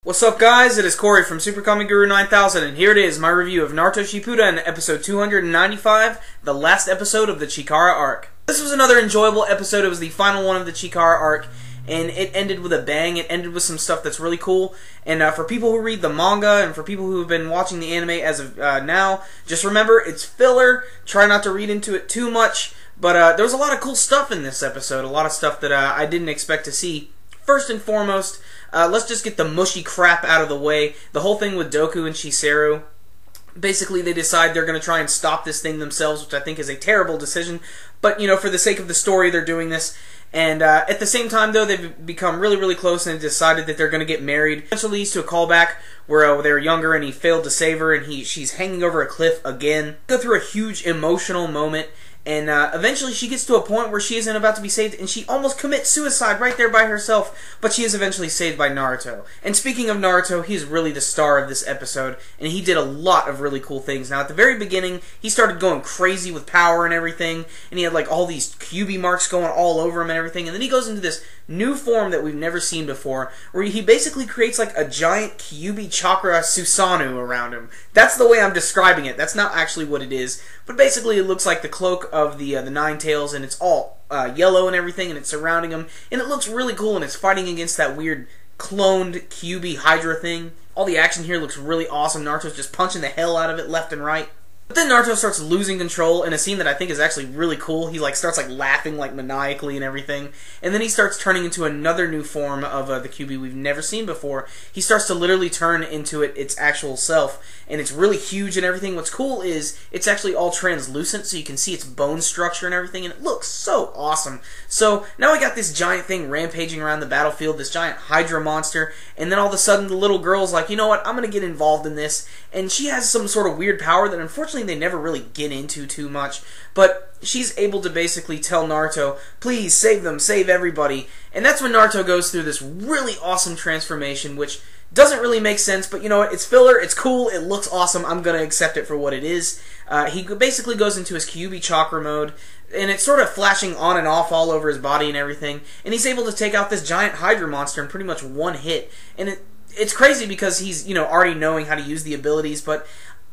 What's up, guys? It is Corey from SuperKamiGuru9000, and here it is, my review of Naruto Shippuden, episode 295, the last episode of the Chikara arc. This was another enjoyable episode. It was the final one of the Chikara arc, and it ended with a bang. It ended with some stuff that's really cool, and for people who read the manga, and for people who have been watching the anime as of now, just remember, it's filler. Try not to read into it too much, but there was a lot of cool stuff in this episode, a lot of stuff that I didn't expect to see. First and foremost, let's just get the mushy crap out of the way. The whole thing with Doku and Shiseru. Basically, they decide they're going to try and stop this thing themselves, which I think is a terrible decision. But, you know, for the sake of the story, they're doing this. And at the same time, though, they've become really, really close and decided that they're going to get married. Eventually leads to a callback where they were younger and he failed to save her, and she's hanging over a cliff again. Go through a huge emotional moment. And eventually she gets to a point where she isn't about to be saved, and she almost commits suicide right there by herself, but she is eventually saved by Naruto. And speaking of Naruto, he's really the star of this episode, and he did a lot of really cool things. Now, at the very beginning, he started going crazy with power and everything, and he had like all these Kyuubi marks going all over him and everything, and then he goes into this new form that we've never seen before, where he basically creates like a giant Kyuubi chakra Susanoo around him. That's the way I'm describing it. That's not actually what it is, but basically it looks like the cloak of the Nine Tails, and it's all yellow and everything, and it's surrounding him, and it looks really cool, and it's fighting against that weird cloned Kyuubi Hydra thing. All the action here looks really awesome. Naruto's just punching the hell out of it left and right. But then Naruto starts losing control in a scene that I think is actually really cool. He starts laughing maniacally and everything, and then he starts turning into another new form of the Kyuubi we've never seen before. He starts to literally turn into its actual self, and it's really huge and everything. What's cool is it's actually all translucent, so you can see its bone structure and everything, and it looks so awesome. So now we got this giant thing rampaging around the battlefield, this giant Hydra monster, and then all of a sudden the little girl's like, you know what, I'm going to get involved in this, and she has some sort of weird power that unfortunately they never really get into too much, but she's able to basically tell Naruto, please save them, save everybody, and that's when Naruto goes through this really awesome transformation, which doesn't really make sense, but you know what, it's filler, it's cool, it looks awesome, I'm gonna accept it for what it is. He basically goes into his Kyuubi chakra mode, and it's sort of flashing on and off all over his body and everything, and he's able to take out this giant Hydra monster in pretty much one hit, and it's crazy because he's, you know, already knowing how to use the abilities, but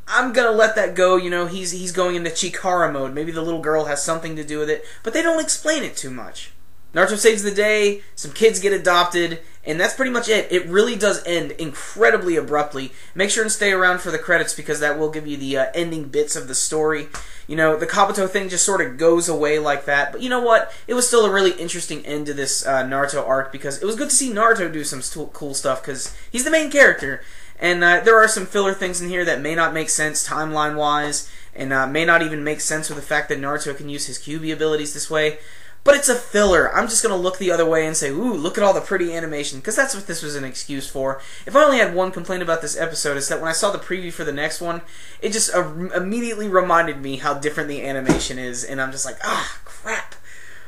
I'm gonna let that go. You know, he's going into Chikara mode. Maybe the little girl has something to do with it, but they don't explain it too much. Naruto saves the day, some kids get adopted, and that's pretty much it. It really does end incredibly abruptly. Make sure and stay around for the credits, because that will give you the ending bits of the story. You know, the Kabuto thing just sort of goes away like that, but you know what? It was still a really interesting end to this Naruto arc, because it was good to see Naruto do some cool stuff, because he's the main character. And there are some filler things in here that may not make sense timeline-wise, and may not even make sense with the fact that Naruto can use his Kyuubi abilities this way. But it's a filler. I'm just going to look the other way and say, ooh, look at all the pretty animation, because that's what this was an excuse for. If I only had one complaint about this episode, it's that when I saw the preview for the next one, it just immediately reminded me how different the animation is, and I'm just like, ah, crap.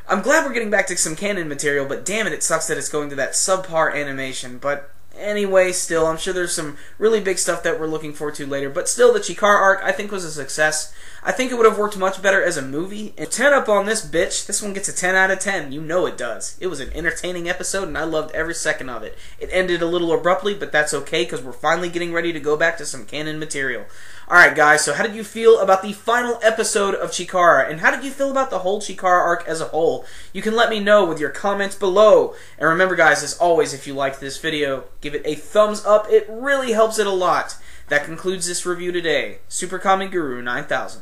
I'm glad we're getting back to some canon material, but damn it sucks that it's going to that subpar animation, but anyway, still, I'm sure there's some really big stuff that we're looking forward to later. But still, the Chikara arc, I think, was a success. I think it would have worked much better as a movie. And 10 up on this bitch. This one gets a 10 out of 10. You know it does. It was an entertaining episode, and I loved every second of it. It ended a little abruptly, but that's okay, because we're finally getting ready to go back to some canon material. Alright, guys, so how did you feel about the final episode of Chikara? And how did you feel about the whole Chikara arc as a whole? You can let me know with your comments below. And remember, guys, as always, if you liked this video, give it a thumbs up. It really helps it a lot. That concludes this review today. SuperKamiGuru9000.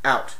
Out.